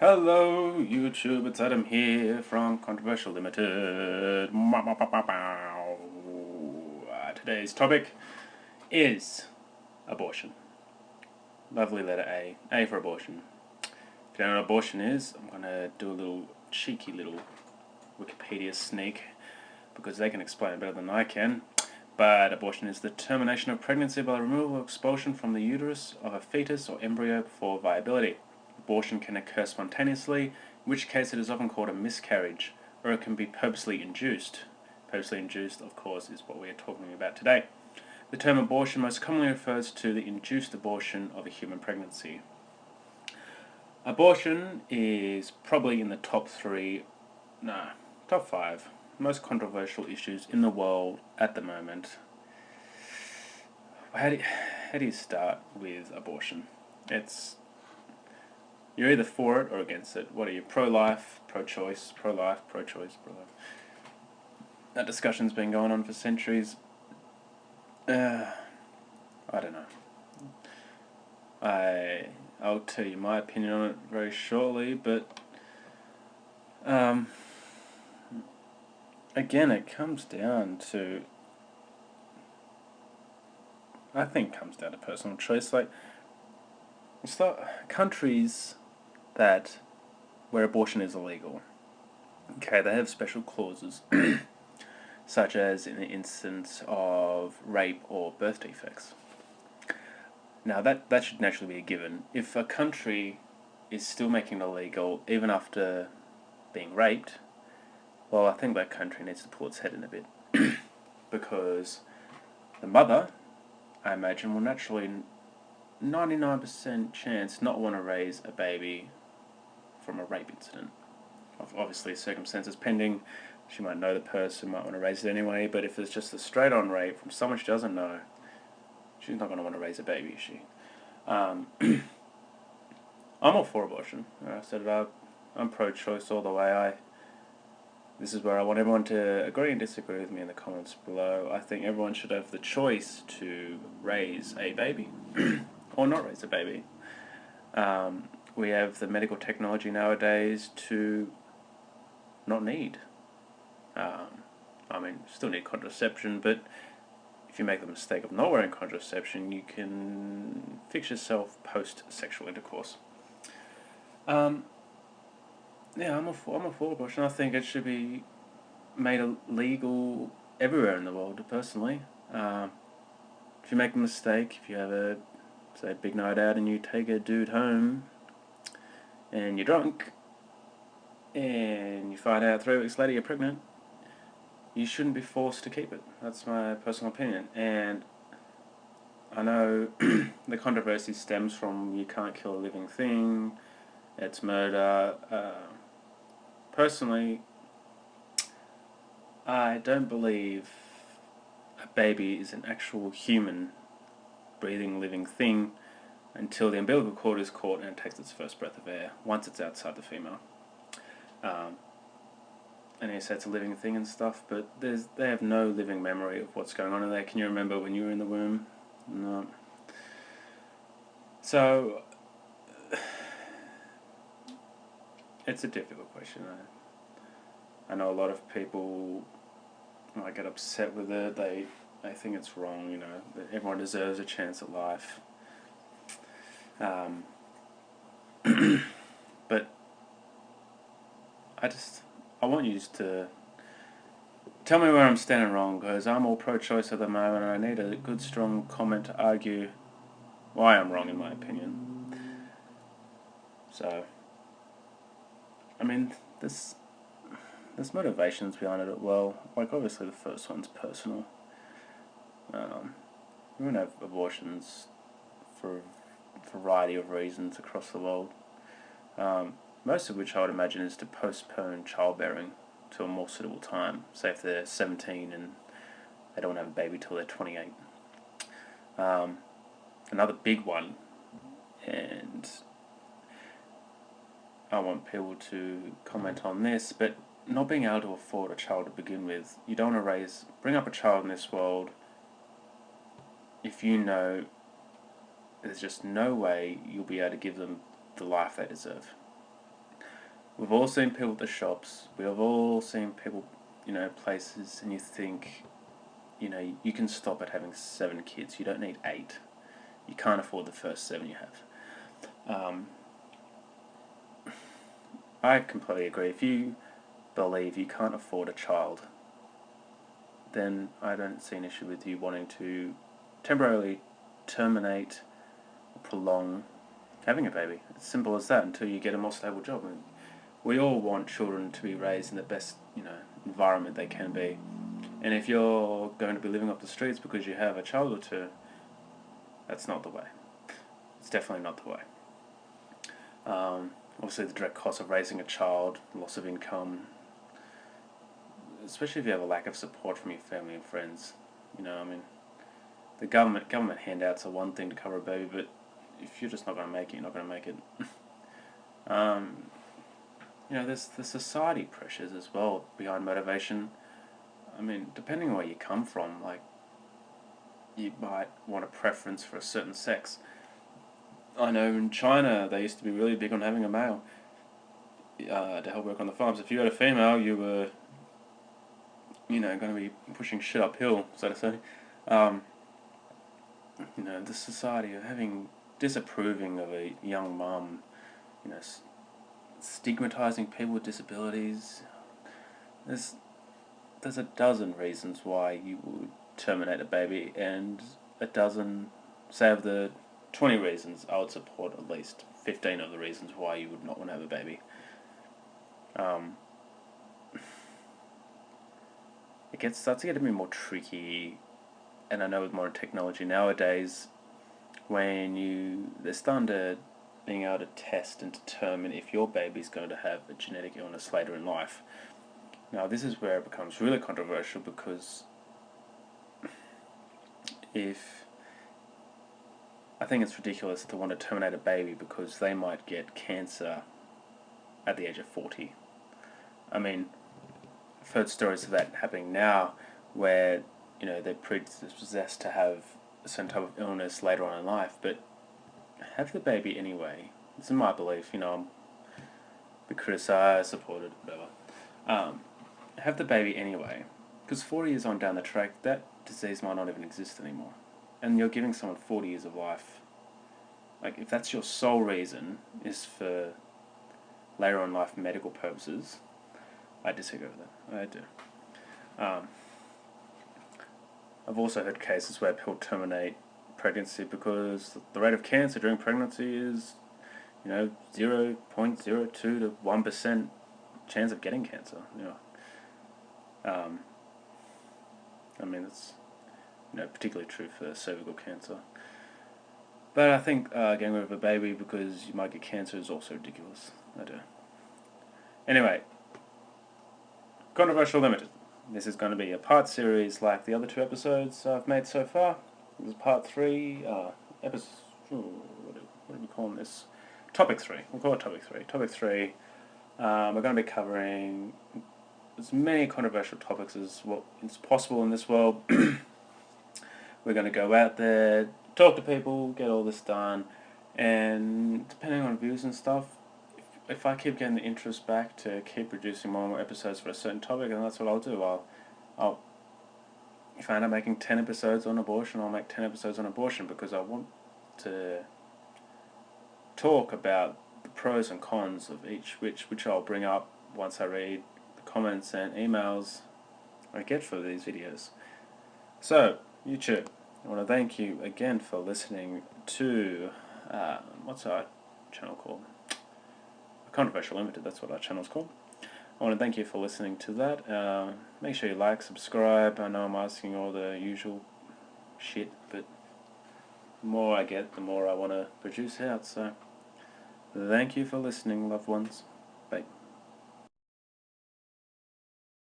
Hello YouTube, it's Adam here from Controversial Limited. Today's topic is abortion. Lovely letter A. A for abortion. If you don't know what abortion is, I'm going to do a little cheeky little Wikipedia sneak because they can explain it better than I can. But abortion is the termination of pregnancy by the removal or expulsion from the uterus of a fetus or embryo before viability. Abortion can occur spontaneously, in which case it is often called a miscarriage, or it can be purposely induced. Purposely induced, of course, is what we are talking about today. The term abortion most commonly refers to the induced abortion of a human pregnancy. Abortion is probably in the top 5 most controversial issues in the world at the moment. How do you start with abortion? You're either for it or against it. What are you, pro-life, pro-choice, pro-life, pro-choice, pro-life? That discussion's been going on for centuries. I don't know. I'll tell you my opinion on it very shortly, but again, it comes down to, I think it comes down to personal choice. Like, it's not countries where abortion is illegal. Okay, they have special clauses, such as in the instance of rape or birth defects. Now, that should naturally be a given. If a country is still making it illegal, even after being raped, well, I think that country needs to pull its head in a bit. Because the mother, I imagine, will naturally 99% chance not want to raise a baby from a rape incident. Obviously, circumstances pending, she might know the person, might want to raise it anyway, but if it's just a straight-on rape from someone she doesn't know, she's not going to want to raise a baby, is she? I'm all for abortion. I said it, I'm pro-choice all the way. This is where I want everyone to agree and disagree with me in the comments below. I think everyone should have the choice to raise a baby or not raise a baby. We have the medical technology nowadays to not need. Still need contraception, but if you make the mistake of not wearing contraception, you can fix yourself post-sexual intercourse. I'm all for abortion. I think it should be made illegal everywhere in the world, personally. If you make a mistake, if you have a big night out and you take a dude home and you're drunk and you find out 3 weeks later you're pregnant, you shouldn't be forced to keep it. That's my personal opinion. And I know the controversy stems from you can't kill a living thing, it's murder. Personally, I don't believe a baby is an actual human, breathing, living thing until the umbilical cord is caught and it takes its first breath of air, once it's outside the female. And you say it's a living thing and stuff, but they have no living memory of what's going on in there. Can you remember when you were in the womb? No. So, it's a difficult question. I know a lot of people might get upset with it. They think it's wrong, that everyone deserves a chance at life. But I want you to tell me where I'm standing wrong, because I'm all pro-choice at the moment and I need a good strong comment to argue why I'm wrong in my opinion. So, there's motivations behind it. Well, like obviously the first one's personal. Women have abortions for a variety of reasons across the world. Most of which I would imagine is to postpone childbearing to a more suitable time. Say if they're 17 and they don't want to have a baby till they're 28. Another big one, and I want people to comment on this, but not being able to afford a child to begin with. You don't want to bring up a child in this world if you know there's just no way you'll be able to give them the life they deserve. We've all seen people at the shops. We have all seen people, places, and you think, you can stop at having 7 kids. You don't need 8. You can't afford the first 7 you have. I completely agree. If you believe you can't afford a child, then I don't see an issue with you wanting to temporarily terminate or prolong having a baby. It's simple as that until you get a more stable job. And we all want children to be raised in the best, environment they can be. And if you're going to be living off the streets because you have a child or two, that's not the way. It's definitely not the way. Obviously, the direct cost of raising a child, loss of income, especially if you have a lack of support from your family and friends. The government handouts are one thing to cover a baby, but if you're just not going to make it, you're not going to make it. There's the society pressures as well behind motivation. Depending on where you come from, like, you might want a preference for a certain sex. I know in China they used to be really big on having a male to help work on the farms. If you had a female, you were, going to be pushing shit uphill, so to say. The society of disapproving of a young mum, stigmatizing people with disabilities. There's a dozen reasons why you would terminate a baby, and a dozen, say of the 20 reasons, I would support at least 15 of the reasons why you would not want to have a baby. It starts to get a bit more tricky, and I know with modern technology nowadays, they're starting to being able to test and determine if your baby's going to have a genetic illness later in life. Now, this is where it becomes really controversial, because I think it's ridiculous to want to terminate a baby because they might get cancer at the age of 40. I've heard stories of that happening now where, they're predisposed to have a certain type of illness later on in life, but have the baby anyway. It's in my belief, I'm be criticised, supported, whatever. Have the baby anyway, because 40 years on down the track, that disease might not even exist anymore. And you're giving someone 40 years of life. Like, if that's your sole reason, is for later on life medical purposes, I disagree with that. I do. I've also heard cases where people terminate pregnancy because the rate of cancer during pregnancy is, 0.02 to 1% chance of getting cancer. It's particularly true for cervical cancer. But I think getting rid of a baby because you might get cancer is also ridiculous. I do. Anyway, Controversial Limited. This is going to be a part series like the other 2 episodes I've made so far. This is part 3, what are we calling this? Topic 3. We'll call it Topic 3. Topic 3, we're going to be covering as many controversial topics as what is possible in this world. We're going to go out there, talk to people, get all this done, and depending on views and stuff, if I keep getting the interest back to keep producing more and more episodes for a certain topic, then that's what I'll do. I'll if I end up making 10 episodes on abortion, I'll make 10 episodes on abortion, because I want to talk about the pros and cons of each, which I'll bring up once I read the comments and emails I get for these videos. So, YouTube, I want to thank you again for listening to, what's our channel called? Controversial Limited, that's what our channel's called. I want to thank you for listening to that. Make sure you like, subscribe. I know I'm asking all the usual shit, but the more I get, the more I want to produce out. So, thank you for listening, loved ones.